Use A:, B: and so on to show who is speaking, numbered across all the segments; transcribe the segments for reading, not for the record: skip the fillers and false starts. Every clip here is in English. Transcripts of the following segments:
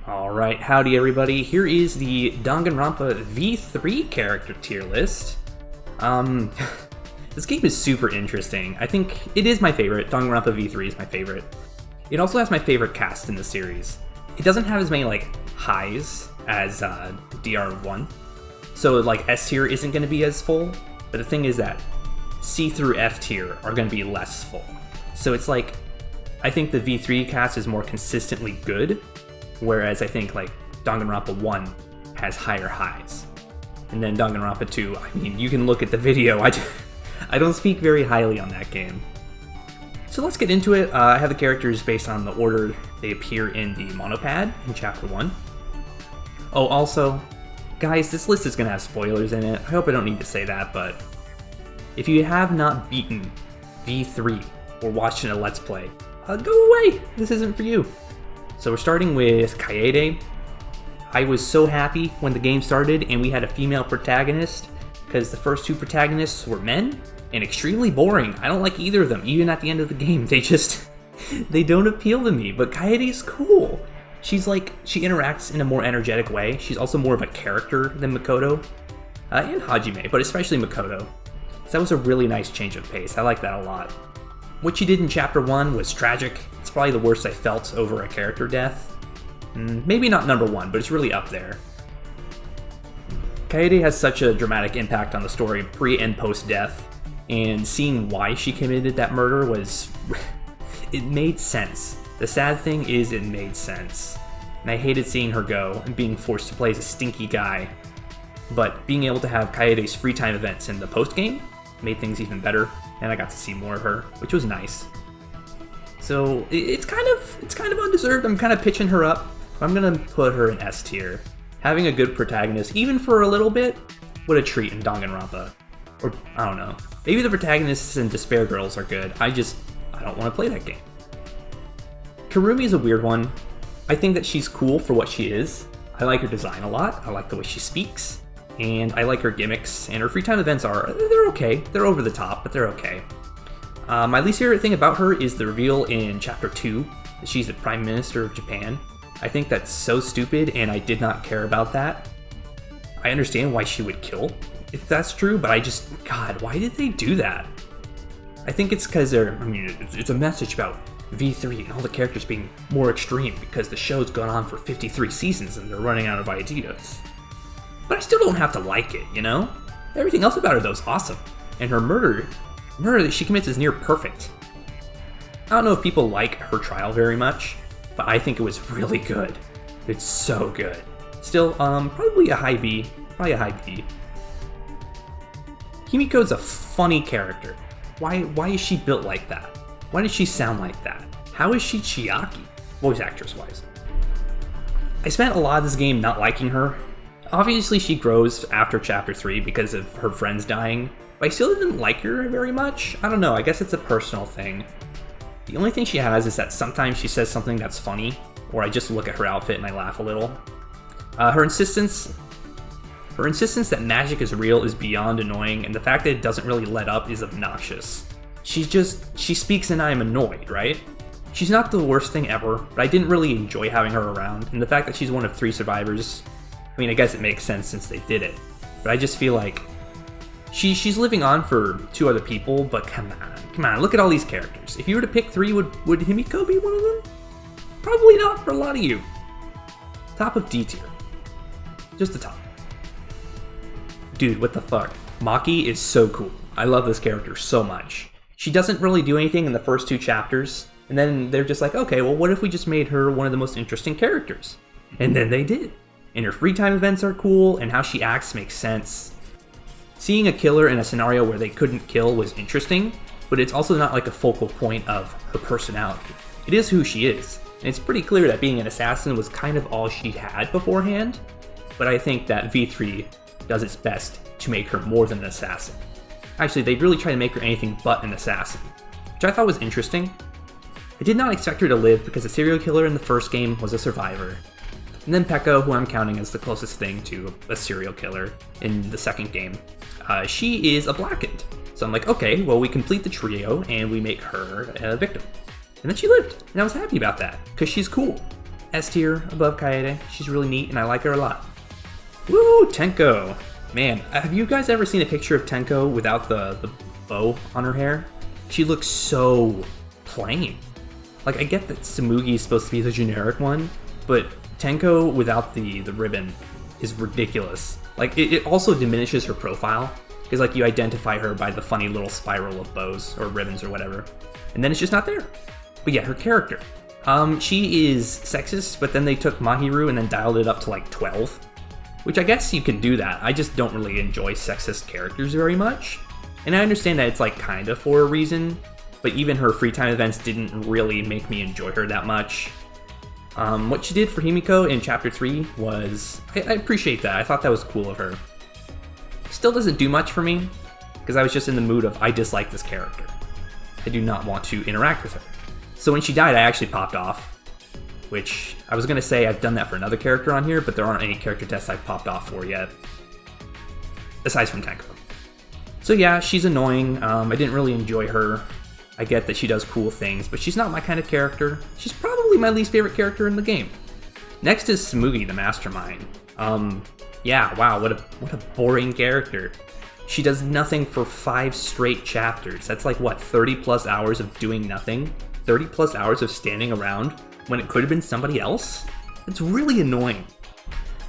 A: Alright, howdy everybody. Here is the Danganronpa V3 character tier list. This game is super interesting. I think it is my favorite. Danganronpa V3 is my favorite. It also has my favorite cast in the series. It doesn't have as many highs as DR1. So S tier isn't going to be as full, but the thing is that C through F tier are going to be less full. So it's I think the V3 cast is more consistently good, whereas I think Danganronpa 1 has higher highs. And then Danganronpa 2, I mean, you can look at the video, I don't speak very highly on that game. So let's get into it. I have the characters based on the order they appear in the monopad in Chapter 1. Oh, also, guys, this list is going to have spoilers in it. I hope I don't need to say that, but if you have not beaten V3 or watched a Let's Play, go away! This isn't for you. So we're starting with Cayey. I was so happy when the game started and we had a female protagonist, because the first two protagonists were men and extremely boring. I don't like either of them, even at the end of the game. They don't appeal to me, but Cayey's cool. She interacts in a more energetic way. She's also more of a character than Makoto, and Hajime, but especially Makoto. So that was a really nice change of pace. I like that a lot. What she did in Chapter 1 was tragic. It's probably the worst I felt over a character death. Maybe not number 1, but it's really up there. Cayey has such a dramatic impact on the story pre and post death, and seeing why she committed that murder it made sense. The sad thing is it made sense. And I hated seeing her go and being forced to play as a stinky guy. But being able to have Cayey's free time events in the post game made things even better, and I got to see more of her, which was nice. So it's kind of undeserved. I'm kind of pitching her up. I'm gonna put her in S tier. Having a good protagonist, even for a little bit, what a treat in Danganronpa. Or I don't know. Maybe the protagonists in Despair Girls are good. I don't want to play that game. Kurumi is a weird one. I think that she's cool for what she is. I like her design a lot. I like the way she speaks. And I like her gimmicks, and her free time events they're okay. They're over the top, but they're okay. My least favorite thing about her is the reveal in Chapter 2 that she's the Prime Minister of Japan. I think that's so stupid, and I did not care about that. I understand why she would kill, if that's true, but God, why did they do that? I think it's because it's a message about V3 and all the characters being more extreme because the show's gone on for 53 seasons and they're running out of ideas. But I still don't have to like it, you know? Everything else about her, though, is awesome. And her murder that she commits is near perfect. I don't know if people like her trial very much, but I think it was really good. It's so good. Still, probably a high B. Probably a high B. Kimiko's a funny character. Why is she built like that? Why does she sound like that? How is she Chiaki, voice actress-wise? I spent a lot of this game not liking her. Obviously, she grows after Chapter 3 because of her friends dying, but I still didn't like her very much. I don't know, I guess it's a personal thing. The only thing she has is that sometimes she says something that's funny, or I just look at her outfit and I laugh a little. Her insistence that magic is real is beyond annoying, and the fact that it doesn't really let up is obnoxious. She speaks and I'm annoyed, right? She's not the worst thing ever, but I didn't really enjoy having her around, and the fact that she's one of 3 survivors, I guess it makes sense since they did it, but I just feel like she's living on for 2 other people, but come on, look at all these characters. If you were to pick 3, would Himiko be one of them? Probably not for a lot of you. Top of D tier. Just the top. Dude, what the fuck? Maki is so cool. I love this character so much. She doesn't really do anything in the first 2 chapters, and then they're just like, okay, well, what if we just made her one of the most interesting characters? And then they did. And her free time events are cool, and how she acts makes sense. Seeing a killer in a scenario where they couldn't kill was interesting, but it's also not a focal point of her personality. It is who she is, and it's pretty clear that being an assassin was kind of all she had beforehand, but I think that V3 does its best to make her more than an assassin. Actually, they really try to make her anything but an assassin, which I thought was interesting. I did not expect her to live because the serial killer in the first game was a survivor. And then Pekko, who I'm counting as the closest thing to a serial killer in the second game, she is a blackened. So I'm like, okay, well, we complete the trio and we make her a victim. And then she lived, and I was happy about that, because she's cool. S tier above Cayey. She's really neat and I like her a lot. Woo, Tenko. Man, have you guys ever seen a picture of Tenko without the bow on her hair? She looks so plain. Like, I get that Tsumugi is supposed to be the generic one, but Tenko without the ribbon is ridiculous. Like, it also diminishes her profile, because like you identify her by the funny little spiral of bows or ribbons or whatever, and then it's just not there. But yeah, her character. She is sexist, but then they took Mahiru and then dialed it up to like 12, which I guess you can do that. I just don't really enjoy sexist characters very much. And I understand that it's like kind of for a reason, but even her free time events didn't really make me enjoy her that much. What she did for Himiko in Chapter 3 was... I appreciate that. I thought that was cool of her. Still doesn't do much for me, because I was just in the mood of I dislike this character. I do not want to interact with her. So when she died, I actually popped off, which I was going to say I've done that for another character on here, but there aren't any character tests I've popped off for yet, aside from Tenko. So yeah, she's annoying. I didn't really enjoy her. I get that she does cool things, but she's not my kind of character. She's probably my least favorite character in the game. Next is Smoothie the Mastermind. Yeah, wow, what a boring character. She does nothing for 5 straight chapters. That's like, what, 30 plus hours of doing nothing? 30 plus hours of standing around when it could have been somebody else? It's really annoying.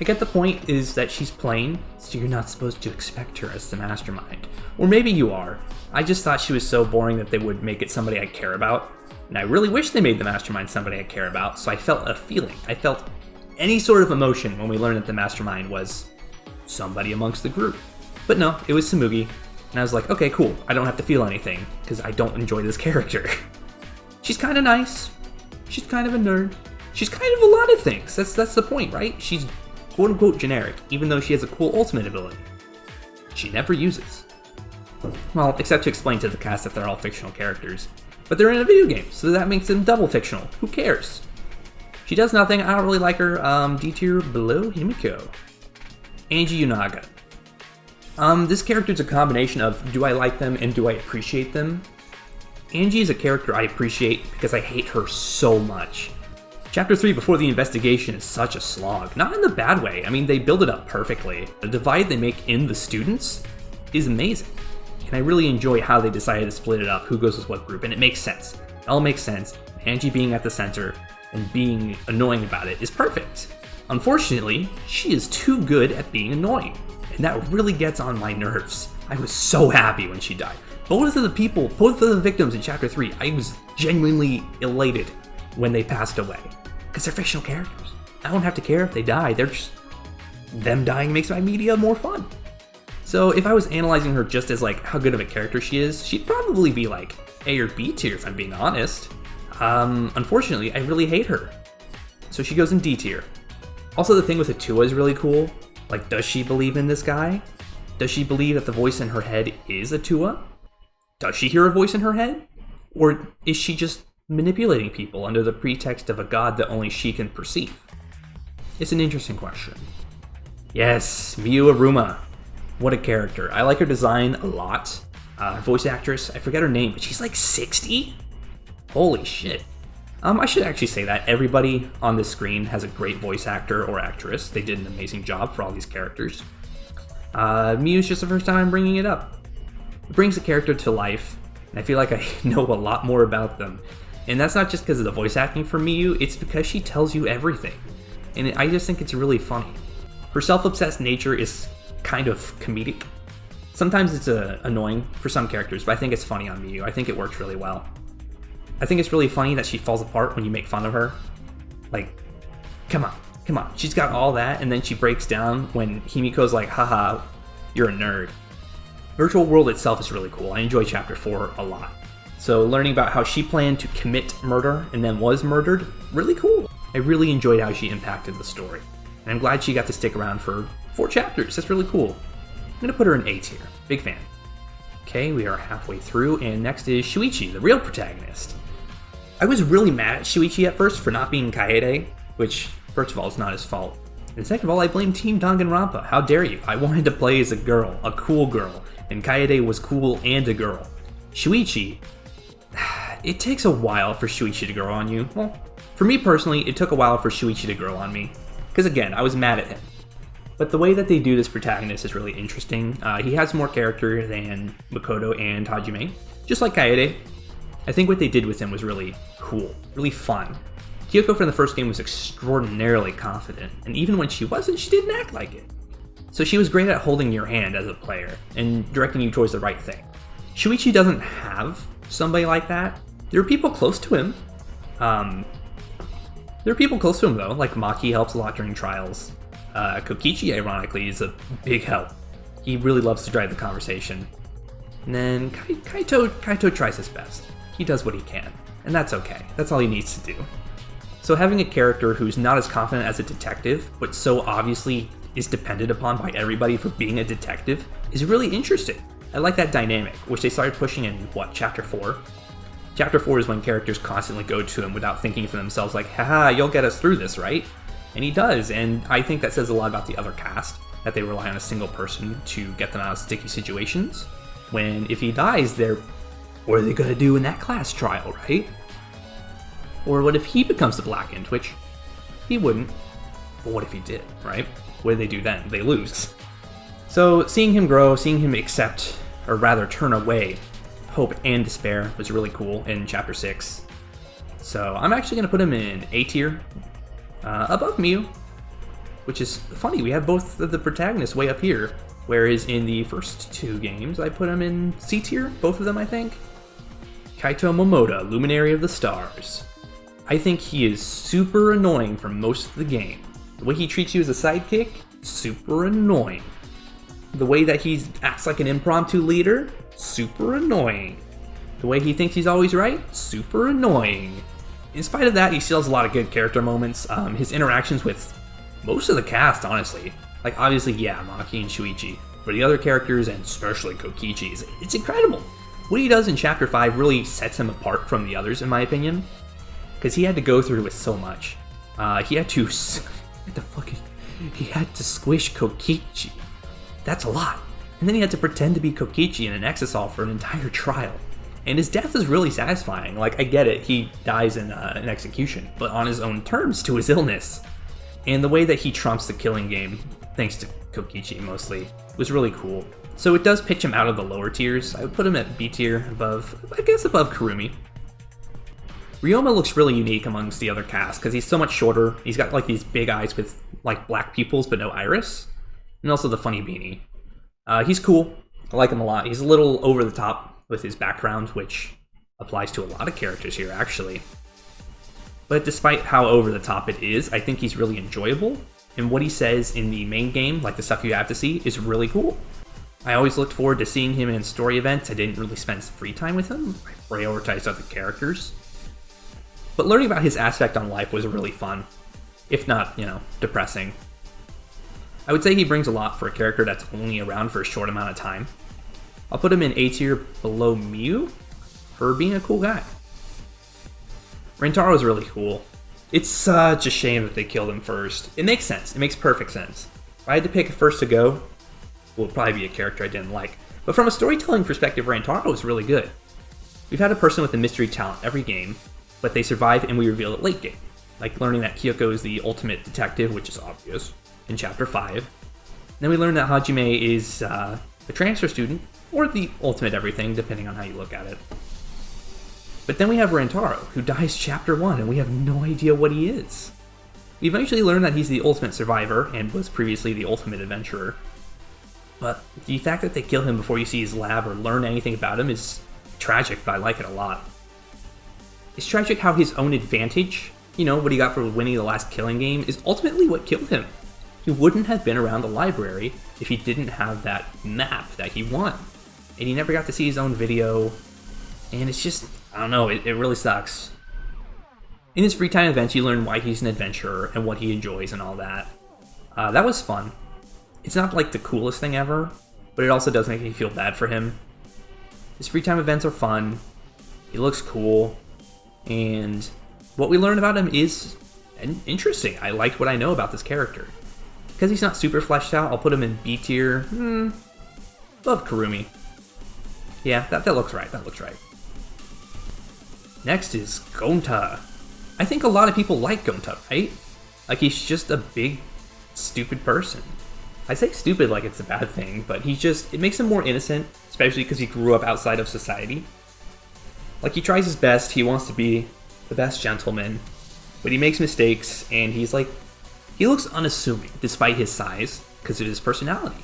A: I get the point is that she's plain, so you're not supposed to expect her as the mastermind. Or maybe you are. I just thought she was so boring that they would make it somebody I care about. And I really wish they made the mastermind somebody I care about, so I felt a feeling. I felt any sort of emotion when we learned that the mastermind was somebody amongst the group. But no, it was Tsumugi. And I was like, okay, cool. I don't have to feel anything, because I don't enjoy this character. She's kind of nice. She's kind of a nerd. She's kind of a lot of things. That's the point, right? She's quote-unquote generic, even though she has a cool ultimate ability. She never uses. Well, except to explain to the cast that they're all fictional characters. But they're in a video game, so that makes them double fictional. Who cares? She does nothing. I don't really like her. D tier below Himiko. Angie Yunaga. This character is a combination of do I like them and do I appreciate them? Angie is a character I appreciate because I hate her so much. Chapter 3 before the investigation is such a slog. Not in the bad way. I mean, they build it up perfectly. The divide they make in the students is amazing. And I really enjoy how they decided to split it up, who goes with what group, and it makes sense. It all makes sense. Angie being at the center and being annoying about it is perfect. Unfortunately, she is too good at being annoying, and that really gets on my nerves. I was so happy when she died. Both of the victims in Chapter 3, I was genuinely elated when they passed away. Because they're fictional characters. I don't have to care if they die, they're just... them dying makes my media more fun. So if I was analyzing her just as like how good of a character she is, she'd probably be like A or B tier if I'm being honest. Unfortunately, I really hate her. So she goes in D tier. Also, the thing with Atua is really cool. Like, does she believe in this guy? Does she believe that the voice in her head is Atua? Does she hear a voice in her head? Or is she just manipulating people under the pretext of a god that only she can perceive? It's an interesting question. Yes, Miu Aruma. What a character. I like her design a lot. Voice actress, I forget her name, but she's like 60? Holy shit. I should actually say that everybody on this screen has a great voice actor or actress. They did an amazing job for all these characters. Miu's just the first time I'm bringing it up. It brings the character to life, and I feel like I know a lot more about them. And that's not just because of the voice acting for Miu, it's because she tells you everything. And I just think it's really funny. Her self-obsessed nature is kind of comedic. Sometimes it's annoying for some characters, but I think it's funny on Miu. I think it works really well. I think it's really funny that she falls apart when you make fun of her. Like, come on. She's got all that, and then she breaks down when Himiko's like, haha, you're a nerd. Virtual World itself is really cool. I enjoy Chapter 4 a lot. So learning about how she planned to commit murder and then was murdered, really cool. I really enjoyed how she impacted the story. And I'm glad she got to stick around for 4 chapters. That's really cool. I'm gonna put her in A tier. Big fan. Okay, we are halfway through, and next is Shuichi, the real protagonist. I was really mad at Shuichi at first for not being Cayey, which, first of all, is not his fault. And second of all, I blame Team Danganronpa. How dare you? I wanted to play as a girl, a cool girl, and Cayey was cool and a girl. Shuichi, it takes a while for Shuichi to grow on you. Well, For me personally, it took a while for Shuichi to grow on me, because again, I was mad at him. But the way that they do this protagonist is really interesting. He has more character than Makoto and Hajime, just like Cayey. I think what they did with him was really cool, really fun. Kyoko from the first game was extraordinarily confident, and even when she wasn't, she didn't act like it. So she was great at holding your hand as a player, and directing you towards the right thing. Shuichi doesn't have somebody like that. There are people close to him. Though, like Maki helps a lot during trials. Kokichi, ironically, is a big help. He really loves to drive the conversation. And then Kaito tries his best. He does what he can, and that's okay. That's all he needs to do. So having a character who's not as confident as a detective, but so obviously is depended upon by everybody for being a detective, is really interesting. I like that dynamic, which they started pushing in, Chapter 4? Chapter 4 is when characters constantly go to him without thinking for themselves like, haha, you'll get us through this, right? And he does, and I think that says a lot about the other cast, that they rely on a single person to get them out of sticky situations. When, if he dies, what are they gonna do in that class trial, right? Or what if he becomes the Black Int, which he wouldn't. But what if he did, right? What do they do then? They lose. So seeing him grow, seeing him accept, or rather turn away, hope and despair was really cool in Chapter 6. So I'm actually going to put him in A tier, above Miu, which is funny. We have both of the protagonists way up here, whereas in the first two games I put him in C tier, both of them I think. Kaito Momoda, Luminary of the Stars. I think he is super annoying for most of the game. The way he treats you as a sidekick, super annoying. The way that he acts like an impromptu leader, super annoying. The way he thinks he's always right, super annoying. In spite of that, he still has a lot of good character moments. His interactions with most of the cast, honestly. Like, obviously, yeah, Maki and Shuichi. But the other characters, and especially Kokichi, it's incredible. What he does in Chapter 5 really sets him apart from the others, in my opinion. Because he had to go through with so much. He had to squish Kokichi. That's a lot. And then he had to pretend to be Kokichi in an exisal for an entire trial. And his death is really satisfying. Like, I get it, he dies in an execution, but on his own terms to his illness. And the way that he trumps the killing game, thanks to Kokichi mostly, was really cool. So it does pitch him out of the lower tiers. I would put him at B tier, above Kurumi. Ryoma looks really unique amongst the other cast because he's so much shorter. He's got like these big eyes with like black pupils but no iris, and also the funny beanie. He's cool. I like him a lot. He's a little over the top with his background, which applies to a lot of characters here actually. But despite how over the top it is, I think he's really enjoyable, and what he says in the main game, like the stuff you have to see, is really cool. I always looked forward to seeing him in story events. I didn't really spend free time with him. I prioritized other characters. But learning about his aspect on life was really fun, if not, depressing. I would say he brings a lot for a character that's only around for a short amount of time. I'll put him in A tier below Miu for being a cool guy. Rantaro is really cool. It's such a shame that they killed him first. It makes sense. It makes perfect sense. If I had to pick a first to go, it would probably be a character I didn't like. But from a storytelling perspective, Rantaro is really good. We've had a person with a mystery talent every game, but they survive and we reveal it late game. Like learning that Kyoko is the ultimate detective, which is obvious, in Chapter 5. Then we learn that Hajime is a transfer student, or the ultimate everything, depending on how you look at it. But then we have Rantaro, who dies Chapter 1, and we have no idea what he is. We eventually learn that he's the ultimate survivor, and was previously the ultimate adventurer. But the fact that they kill him before you see his lab or learn anything about him is tragic, but I like it a lot. It's tragic how his own advantage, what he got for winning the last killing game, is ultimately what killed him. He wouldn't have been around the library if he didn't have that map that he won. And he never got to see his own video, and it's just, I don't know, it really sucks. In his free time events, you learn why he's an adventurer and what he enjoys and all that. That was fun. It's not like the coolest thing ever, but it also does make me feel bad for him. His free time events are fun, he looks cool, and what we learn about him is interesting. I liked what I know about this character. Because he's not super fleshed out, I'll put him in B tier, above Kurumi. Yeah, that looks right, Next is Gonta. I think a lot of people like Gonta, right? Like, he's just a big, stupid person. I say stupid like it's a bad thing, but it makes him more innocent, especially because he grew up outside of society. Like, he tries his best, he wants to be the best gentleman, but he makes mistakes, and he looks unassuming, despite his size, because of his personality.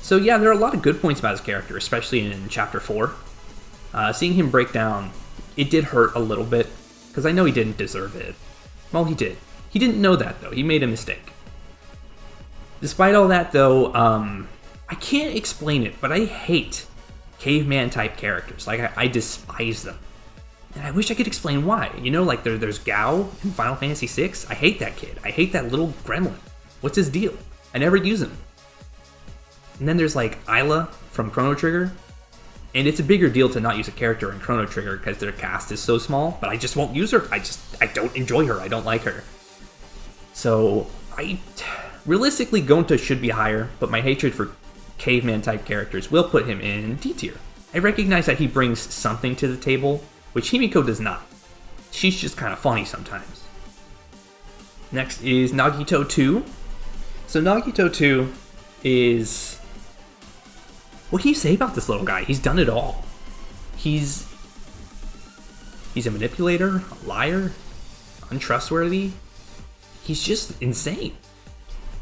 A: So yeah, there are a lot of good points about his character, especially in Chapter 4. Seeing him break down, it did hurt a little bit, because I know he didn't deserve it. Well, he did. He didn't know that, though. He made a mistake. Despite all that, though, I can't explain it, but I hate caveman-type characters. Like, I despise them. And I wish I could explain why. You know, like, there's Gao in Final Fantasy VI. I hate that kid. I hate that little gremlin. What's his deal? I never use him. And then there's, like, Isla from Chrono Trigger. And it's a bigger deal to not use a character in Chrono Trigger because their cast is so small, but I just won't use her. I don't enjoy her. I don't like her. So, realistically, Gonta should be higher, but my hatred for caveman-type characters will put him in D tier. I recognize that he brings something to the table, which Kimiko does not. She's just kind of funny sometimes. Next is Nagito Ii. So Nagito Ii is... What can you say about this little guy? He's done it all. He's a manipulator, a liar, untrustworthy. He's just insane.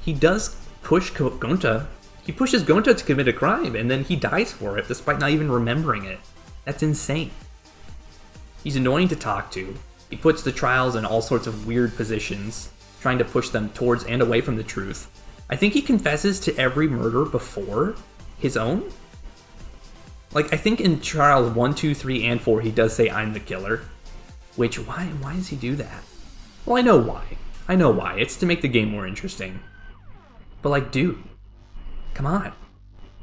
A: He does push Gonta. He pushes Gonta to commit a crime, and then he dies for it, despite not even remembering it. That's insane. He's annoying to talk to. He puts the trials in all sorts of weird positions, trying to push them towards and away from the truth. I think he confesses to every murder before his own. Like, I think in trials 1, 2, 3, and 4, he does say, "I'm the killer." Which, why does he do that? Well, I know why. It's to make the game more interesting. But, like, dude, come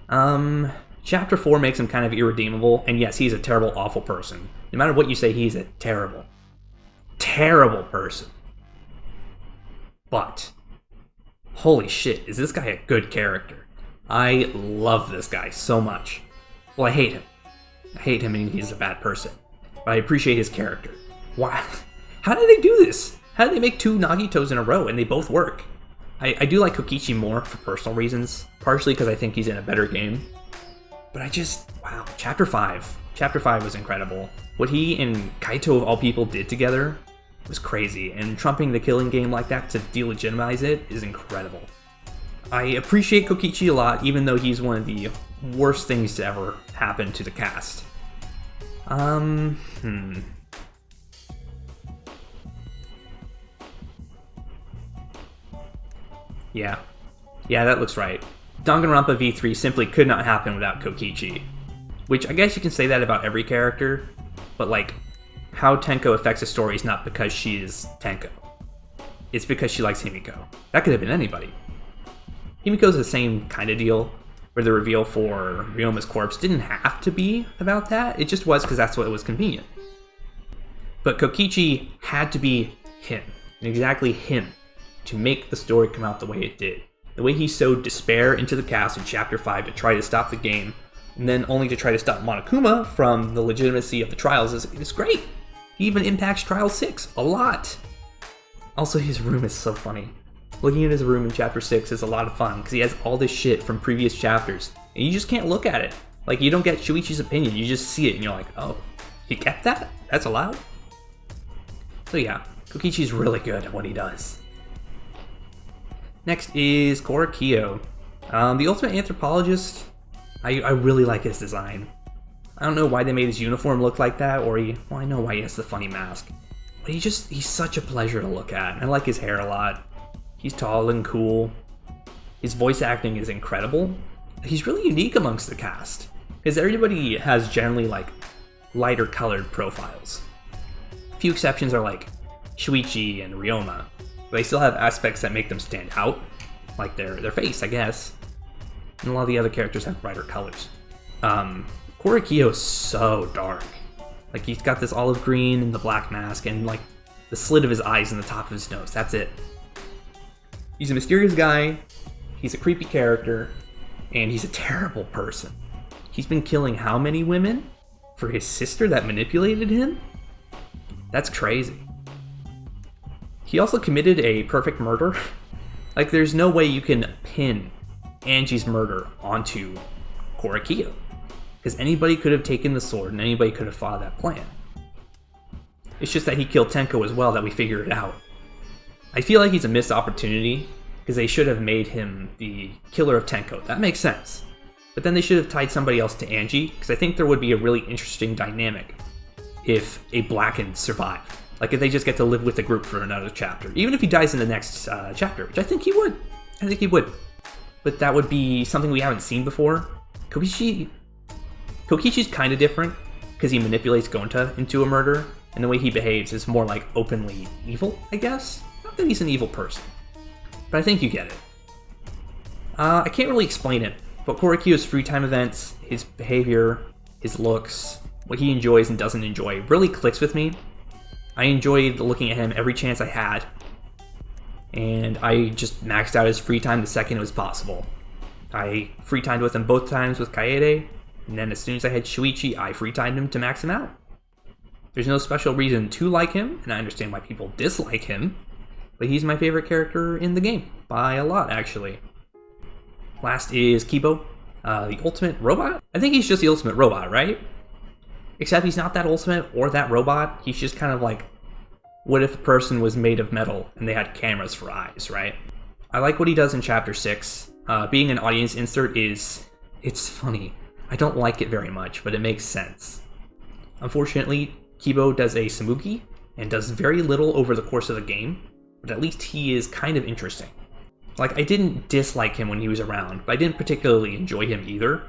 A: on. Chapter 4 makes him kind of irredeemable, and yes, he's a terrible, awful person. No matter what you say, he's a terrible, terrible person. But, holy shit, is this guy a good character? I love this guy so much. Well, I hate him. I hate him and he's a bad person. But I appreciate his character. Why? How did they do this? How did they make 2 Nagitos in a row and they both work? I do like Kokichi more for personal reasons. Partially because I think he's in a better game. But wow. Chapter 5. Chapter 5 was incredible. What he and Kaito of all people did together was crazy. And trumping the killing game like that to delegitimize it is incredible. I appreciate Kokichi a lot, even though he's one of the worst things to ever happen to the cast. Yeah, that looks right. Danganronpa V3 simply could not happen without Kokichi. Which I guess you can say that about every character, but like, how Tenko affects a story is not because she is Tenko. It's because she likes Himiko. That could have been anybody. Himiko's the same kind of deal, where the reveal for Ryoma's corpse didn't have to be about that, it just was because that's what was convenient. But Kokichi had to be him, and exactly him, to make the story come out the way it did. The way he sowed despair into the cast in Chapter 5 to try to stop the game, and then only to try to stop Monokuma from the legitimacy of the trials is great. He even impacts Trial 6 a lot. Also, his room is so funny. Looking at his room in Chapter 6 is a lot of fun, because he has all this shit from previous chapters, and you just can't look at it. Like, you don't get Shuichi's opinion, you just see it, and you're like, oh, he kept that? That's allowed? So yeah, Kokichi's really good at what he does. Next is Corakio. The Ultimate Anthropologist, I really like his design. I don't know why they made his uniform look like that, or I know why he has the funny mask. But he's such a pleasure to look at. I like his hair a lot. He's tall and cool. His voice acting is incredible. He's really unique amongst the cast, because everybody has generally like lighter colored profiles. A few exceptions are like Shuichi and Ryoma, but they still have aspects that make them stand out, like their face, I guess. And a lot of the other characters have brighter colors. Corakio is so dark. Like, he's got this olive green and the black mask, and like the slit of his eyes and the top of his nose. That's it. He's a mysterious guy, he's a creepy character, and he's a terrible person. He's been killing how many women for his sister that manipulated him? That's crazy. He also committed a perfect murder. Like, there's no way you can pin Angie's murder onto Corakio, because anybody could have taken the sword and anybody could have followed that plan. It's just that he killed Tenko as well that we figure it out. I feel like he's a missed opportunity, because they should have made him the killer of Tenko. That makes sense. But then they should have tied somebody else to Angie, because I think there would be a really interesting dynamic if a Blackened survived. Like, if they just get to live with the group for another chapter. Even if he dies in the next chapter, which I think he would. But that would be something we haven't seen before. Kokichi's kind of different, because he manipulates Gonta into a murder, and the way he behaves is more like openly evil, I guess? Not that he's an evil person, but I think you get it. I can't really explain it, but Corakio's free time events, his behavior, his looks, what he enjoys and doesn't enjoy really clicks with me. I enjoyed looking at him every chance I had, and I just maxed out his free time the second it was possible. I free timed with him both times with Cayey, and then as soon as I had Shuichi, I free timed him to max him out. There's no special reason to like him, and I understand why people dislike him, but he's my favorite character in the game, by a lot actually. Last is Kibo, the ultimate robot? I think he's just the ultimate robot, right? Except he's not that ultimate or that robot. He's just kind of like, what if a person was made of metal and they had cameras for eyes, right? I like what he does in Chapter 6. Being an audience insert it's funny. I don't like it very much, but it makes sense. Unfortunately, Kibo does a Smoothie and does very little over the course of the game, but at least he is kind of interesting. Like, I didn't dislike him when he was around, but I didn't particularly enjoy him either.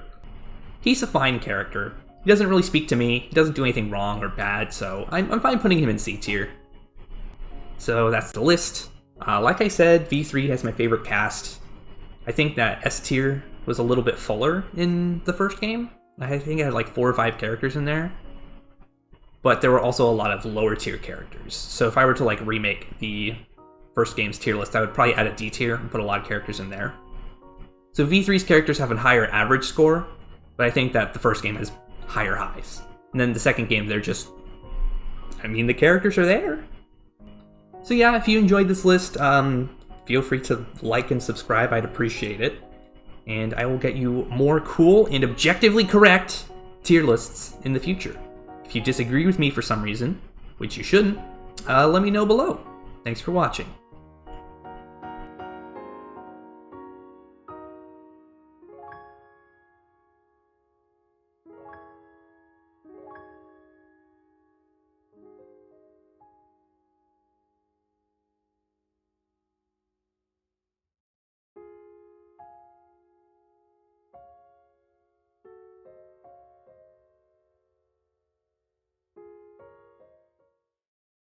A: He's a fine character. He doesn't really speak to me, he doesn't do anything wrong or bad, so I'm fine putting him in C tier. So that's the list. Like I said, V3 has my favorite cast. I think that S tier was a little bit fuller in the first game. I think it had like 4 or 5 characters in there. But there were also a lot of lower tier characters. So if I were to like remake the first game's tier list, I would probably add a D tier and put a lot of characters in there. So V3's characters have a higher average score, but I think that the first game has higher highs. And then the second game, they're just, the characters are there. So yeah, if you enjoyed this list, feel free to like and subscribe, I'd appreciate it. And I will get you more cool and objectively correct tier lists in the future. If you disagree with me for some reason, which you shouldn't, let me know below. Thanks for watching.